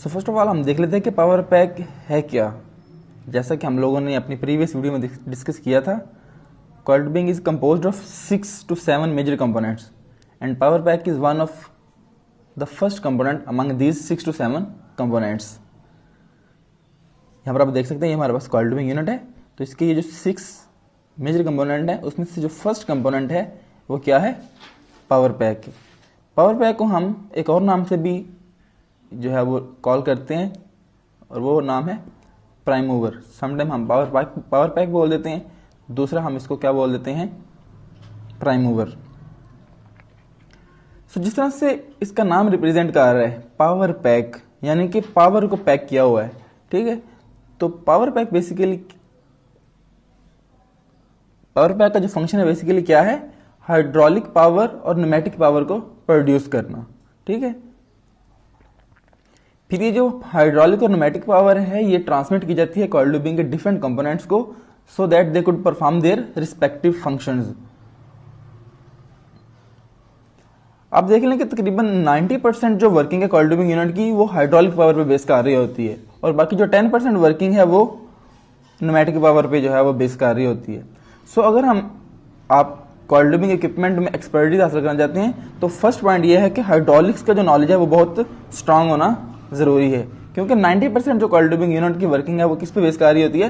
So first of all हम देख लेते हैं कि पावर पैक है क्या। जैसा कि हम लोगों ने अपनी प्रीवियस वीडियो में डिस्कस किया था, coiled tubing is composed of 6 to 7 major components and power pack is one of the first component among these 6 to 7 components। यहाँ पर आप देख सकते हैं ये हमारे पास coiled tubing यूनिट है, तो इसके ये जो 6 मेजर कंपोनेंट है उसमें से जो फर्स्ट कंपोनेंट है वो क्या है, पावर पैक। पावर पैक को हम एक और नाम से भी जो है वो कॉल करते हैं और वो नाम है प्राइम मूवर। समटाइम हम पावर पैक बोल देते हैं, दूसरा हम इसको क्या बोल देते हैं, प्राइम मूवर। सो जिस तरह से इसका नाम रिप्रेजेंट कर रहा है पावर पैक, यानी कि पावर को पैक किया हुआ है, ठीक है। तो पावर पैक का जो फंक्शन है बेसिकली क्या है, हाइड्रोलिक पावर और न्यूमेटिक पावर को प्रोड्यूस करना, ठीक है। फिर ये जो हाइड्रोलिक और न्यूमेटिक पावर है ये ट्रांसमिट की जाती है कॉइल्ड ट्यूबिंग के डिफरेंट कंपोनेंट्स को, so that they could perform their respective functions. आप देख लें कि तकरीबन 90% जो वर्किंग है कॉइल्ड ट्यूबिंग यूनिट की वो हाइड्रोलिक पावर पे बेस कर रही होती है, और बाकी जो 10% वर्किंग है वो न्यूमेटिक पावर पे जो है वो बेस कर रही होती है। सो अगर आप कॉइल्ड ट्यूबिंग इक्विपमेंट में एक्सपर्टीज हासिल करना चाहते हैं तो फर्स्ट पॉइंट ये है कि हाइड्रोलिक्स का जो नॉलेज है वो बहुत स्ट्रांग होना जरूरी है, क्योंकि 90% जो कॉइल्ड ट्यूबिंग यूनिट की वर्किंग है वो किस पे बेस कर रही होती है,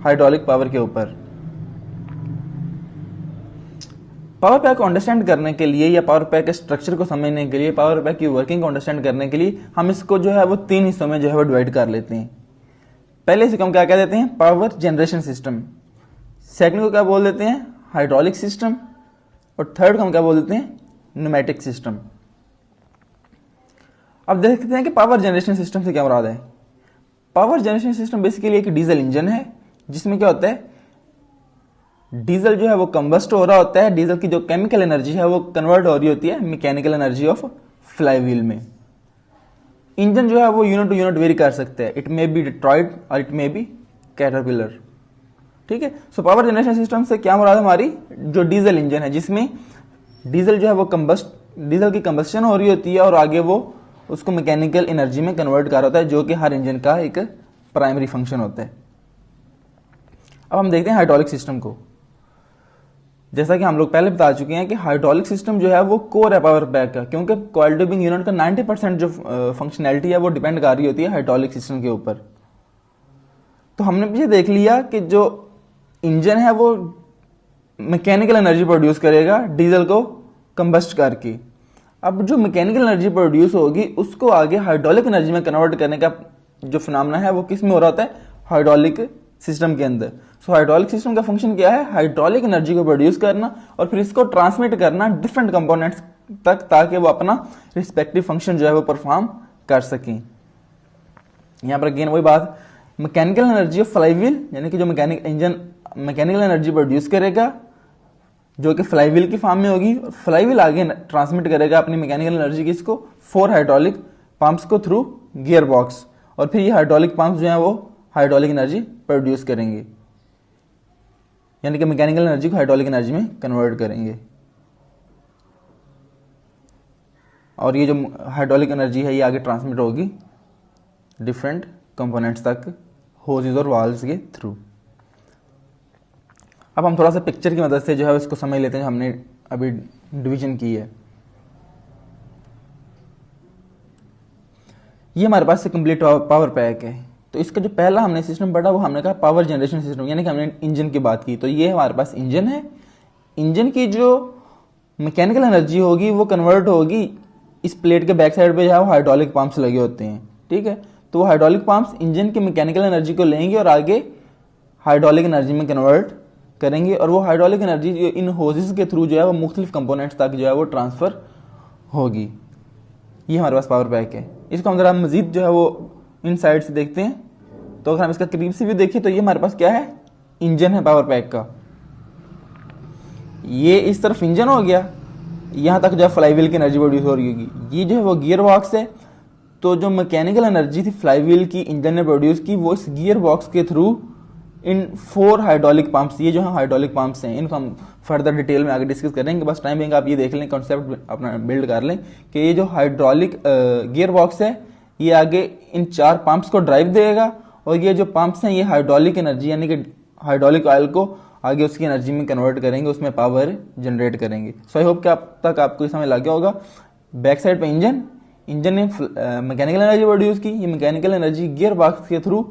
हाइड्रोलिक पावर के ऊपर। पावर पैक को अंडरस्टैंड करने के लिए या पावर पैक के स्ट्रक्चर को समझने के लिए, पावर पैक की वर्किंग को अंडरस्टैंड करने के लिए हम इसको जो है वो 3 हिस्सों में जो है वो डिवाइड कर लेते हैं। पहले इसे हम क्या कह देते हैं, पावर जनरेशन सिस्टम। सेकंड को क्या बोल देते हैं, हाइड्रोलिक सिस्टम। और थर्ड को हम क्या बोल देते हैं, न्यूमेटिक सिस्टम। अब देखते हैं कि पावर जनरेशन सिस्टम से क्या मुराद है। पावर जनरेशन सिस्टम बेसिकली एक डीजल इंजन है, जिसमें क्या होता है, डीजल जो है वो कंबस्ट हो रहा होता है, डीजल की जो केमिकल एनर्जी है वो कन्वर्ट हो रही होती है मैकेनिकल एनर्जी ऑफ फ्लाईव्हील में। इंजन जो है वो यूनिट टू यूनिट वेरी कर सकते हैं, इट मे बी डिट्रॉइट और इट मे बी कैटरपिलर, ठीक है। सो पावर जनरेशन सिस्टम से क्या मुराद है, हमारी जो डीजल इंजन है जिसमें डीजल जो है वो डीजल की कंबस्शन हो रही होती है और आगे वो उसको मैकेनिकल एनर्जी में कन्वर्ट कर होता है, जो कि हर इंजन का एक प्राइमरी फंक्शन होता है। अब हम देखते हैं हाइड्रोलिक सिस्टम को। जैसा कि हम लोग पहले बता चुके हैं कि हाइड्रोलिक सिस्टम जो है वो कोर है पावर पैक का, क्योंकि कॉइल्ड ट्यूबिंग यूनिट का 90% जो फंक्शनैलिटी है वो डिपेंड कर रही होती है हाइड्रोलिक सिस्टम के ऊपर। तो हमने पीछे देख लिया कि जो इंजन है वो मैकेनिकल एनर्जी प्रोड्यूस करेगा डीजल को कंबस्ट करके। अब जो मैकेनिकल एनर्जी प्रोड्यूस होगी उसको आगे हाइड्रोलिक एनर्जी में कन्वर्ट करने का जो फिनोमेना है वो किस में हो रहा होता है, हाइड्रोलिक सिस्टम के अंदर। सो हाइड्रोलिक सिस्टम का फंक्शन क्या है, हाइड्रोलिक एनर्जी को प्रोड्यूस करना और फिर इसको ट्रांसमिट करना डिफरेंट कंपोनेंट्स तक, ताकि वो अपना रिस्पेक्टिव फंक्शन जो है वो परफॉर्म कर सकें। यहां पर अगेन वही बात, मैकेनिकल एनर्जी ऑफ फ्लाईव्हील, यानी कि जो इंजन मैकेनिकल एनर्जी प्रोड्यूस करेगा जो कि फ्लाईव्हील की फॉर्म में होगी, और फ्लाईव्हील आगे ट्रांसमिट करेगा अपनी मैकेनिकल एनर्जी की इसको 4 हाइड्रोलिक पंप्स को थ्रू गियर बॉक्स, और फिर ये हाइड्रोलिक पंप्स जो है वो हाइड्रोलिक एनर्जी प्रोड्यूस करेंगे, यानी कि मैकेनिकल एनर्जी को हाइड्रोलिक एनर्जी में कन्वर्ट करेंगे। और ये जो हाइड्रोलिक एनर्जी है ये आगे ट्रांसमिट होगी डिफरेंट कंपोनेंट्स तक होजेस और वाल्व्स के थ्रू। अब हम थोड़ा सा पिक्चर की मदद से जो है इसको समझ लेते हैं, हमने अभी डिवीजन की है। ये हमारे पास से कंप्लीट पावर पैक है। तो इसका जो पहला हमने सिस्टम पढ़ा वो हमने कहा पावर जनरेशन सिस्टम, यानी कि हमने इंजन की बात की। तो ये हमारे पास इंजन है, इंजन की जो मैकेनिकल एनर्जी होगी वो कन्वर्ट होगी इस प्लेट के बैक साइड पे जो है वो हाइड्रोलिक पंप्स लगे होते हैं, ठीक है। तो वो हाइड्रोलिक पंप्स इंजन की मैकेनिकल एनर्जी को लेंगे और आगे हाइड्रोलिक एनर्जी में कन्वर्ट करेंगे, और वो हाइड्रोलिक एनर्जी जो इन होजेस के थ्रू जो है वो मुख्तलिफ कंपोनेंट्स तक जो है वो ट्रांसफर होगी। ये हमारे पास पावर पैक है। इसको हम जरा मजीद जो है वो इन साइड से देखते हैं। तो अगर हम इसका करीब से भी देखें तो ये हमारे पास क्या है, इंजन है पावर पैक का। ये इस तरफ इंजन हो गया, यहां तक जो है फ्लाईव्हील की एनर्जी प्रोड्यूस हो रही होगी। ये जो है वो गियर बॉक्स है, तो जो मैकेनिकल एनर्जी थी फ्लाईव्हील की इंजन ने प्रोड्यूस की वो इस गियर बॉक्स के थ्रू इन 4 हाइड्रोलिक पंप्स, ये जो है हाइड्रोलिक पंप्स हैं, इनको हम फर्दर डिटेल में आगे डिस्कस करेंगे। बस टाइम आप ये देख लें, कॉन्सेप्ट अपना बिल्ड कर लें कि ये जो हाइड्रोलिक गियर बॉक्स है ये आगे इन 4 पंप्स को ड्राइव देगा, और ये जो पंप्स हैं ये हाइड्रोलिक एनर्जी यानी कि हाइड्रोलिक ऑयल को आगे उसकी एनर्जी में कन्वर्ट करेंगे, उसमें पावर जनरेट करेंगे। सो आई होप कि आप तक आपको ये समझ लग गया होगा। बैक साइड पे इंजन ने मैकेनिकल एनर्जी प्रोड्यूस की। ये मैकेनिकल एनर्जी गियर बॉक्स के थ्रू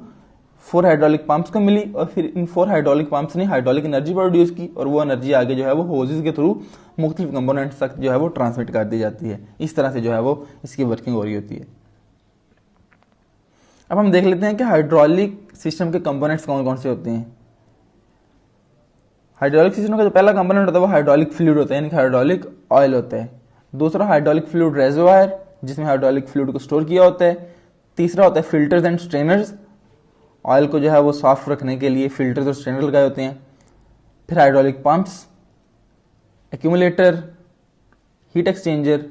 4 हाइड्रोलिक पंप्स को मिली, और फिर इन 4 हाइड्रोलिक पंप्स ने हाइड्रोलिक एनर्जी प्रोड्यूस की, और वो एनर्जी आगे जो है वो होजेस के थ्रू मुख्तलिफ कंपोनेंट्स तक जो है वो ट्रांसमिट कर दी जाती है। इस तरह से जो है वो इसकी वर्किंग हो रही होती है। अब हम देख लेते हैं कि हाइड्रोलिक सिस्टम के कंपोनेंट्स कौन कौन से होते हैं। हाइड्रोलिक सिस्टम का जो पहला कंपोनेंट होता है वो हाइड्रोलिक फ्लूइड होता है, यानी कि हाइड्रोलिक ऑयल होता है। दूसरा हाइड्रोलिक फ्लूइड रेजर्वायर, जिसमें हाइड्रोलिक फ्लूइड को स्टोर किया होता है। तीसरा होता है फिल्टर्स एंड स्ट्रेनर्स, ऑयल को जो है वो साफ रखने के लिए फिल्टर्स और स्ट्रेनर लगाए होते हैं। फिर hydraulic pumps, accumulator, heat exchanger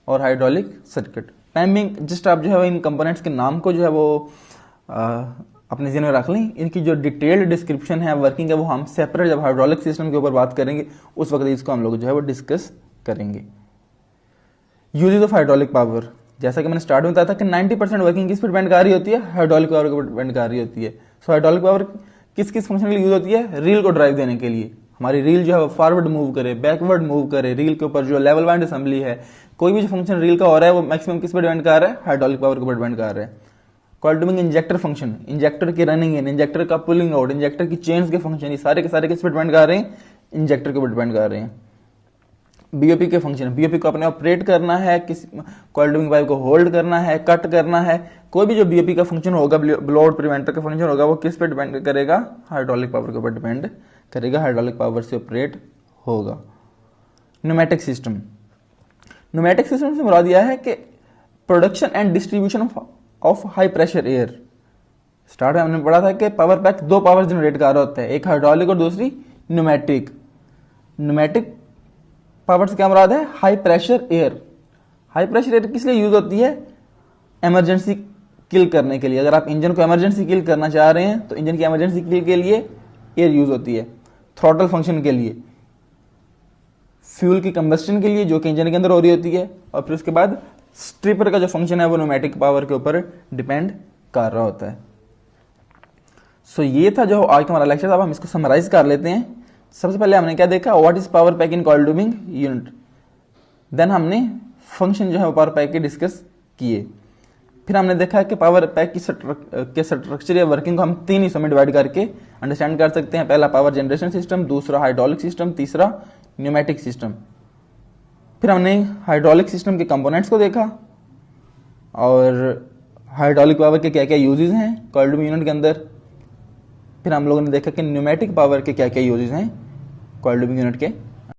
और hydraulic circuit. Time being just आप जो है इन कंपोनेंट्स के नाम को जो है वो अपने ज़हन में रख लें। इनकी जो डिटेल्ड डिस्क्रिप्शन है, वर्किंग है, वो हम सेपरेट जब हाइड्रोलिक सिस्टम के ऊपर बात करेंगे उस वक्त इसको हम लोग जो है वो डिस्कस करेंगे। यूजेस ऑफ हाइड्रोलिक पावर, जैसा कि मैंने स्टार्ट में बताया था कि 90% वर्किंग किस पर डिपेंड कर रही होती है, हाइड्रोलिक पावर के ऊपर डिपेंड कर रही होती है। सो हाइड्रोलिक पावर किस किस फंक्शन के लिए यूज होती है? रील को ड्राइव देने के लिए। हमारी रील जो है फॉरवर्ड मूव करे, बैकवर्ड मूव करे, रील के ऊपर जो लेवल वाइंड असेंबली है, कोई भी जो फंक्शन रील का हो रहा है वो मैक्सिमम किस पर डिपेंड कर रहा है? हाइड्रोलिक पावर के ऊपर डिपेंड कर रहा है। Coil tubing injector function, injector की रनिंग इन, इंजेक्टर का पुलिंग आउट, इंजेक्टर की चेन्स के फंक्शन, ये सारे के सारे किस पर डिपेंड कर रहे हैं? इंजेक्टर के ऊपर डिपेंड कर रहे हैं। बीओपी के फंक्शन, बीओपी को अपने ऑपरेट करना है, किस कॉइल ट्यूबिंग पाइप को होल्ड करना है, कट करना है, कोई भी जो बीओपी का फंक्शन होगा, ब्लोआउट प्रिवेंटर का फंक्शन होगा, वो किस पे डिपेंड करेगा? हाइड्रोलिक पावर के ऊपर डिपेंड करेगा, हाइड्रोलिक पावर से ऑपरेट होगा। न्यूमेटिक सिस्टम, न्यूमेटिक सिस्टम से मुराद यह है कि production and distribution of high pressure air. Start में हमने पढ़ा था कि पावर पैक 2 पावर जनरेट कर रहा होता है, एक हाइड्रोलिक और दूसरी न्यूमेटिक। न्यूमेटिक पावर से क्या मुराद है? High pressure air. High pressure air किस लिए यूज होती है? इमरजेंसी किल करने के लिए। अगर आप इंजन को इमरजेंसी किल करना चाह रहे हैं तो इंजन की इमरजेंसी किल के लिए एयर यूज होती है। थ्रॉटल फंक्शन के लिए, फ्यूल की कंबस्टन के लिए जो कि इंजन के अंदर हो रही होती है, और फिर उसके बाद स्ट्रिपर का जो फंक्शन है वो न्यूमेटिक पावर के ऊपर डिपेंड कर रहा होता है। सो ये था जो आज का हमारा लेक्चर। अब हम इसको समराइज कर लेते हैं। सबसे पहले हमने क्या देखा? What is power pack in coil tubing unit. Then हमने फंक्शन जो है वो पावर पैक के डिस्कस किए। फिर हमने देखा कि पावर पैक की स्ट्रक्चर या वर्किंग को हम 3 हिस्सों में डिवाइड करके अंडरस्टैंड कर सकते हैं। पहला पावर जनरेशन सिस्टम, दूसरा हाइड्रोलिक सिस्टम, तीसरा न्यूमेटिक सिस्टम। फिर हमने हाइड्रोलिक सिस्टम के कंपोनेंट्स को देखा और हाइड्रोलिक पावर के क्या क्या यूजेस हैं कॉइल ट्यूबिंग यूनिट के अंदर। फिर हम लोगों ने देखा कि न्यूमेटिक पावर के क्या क्या यूजेस हैं कॉइल ट्यूबिंग यूनिट के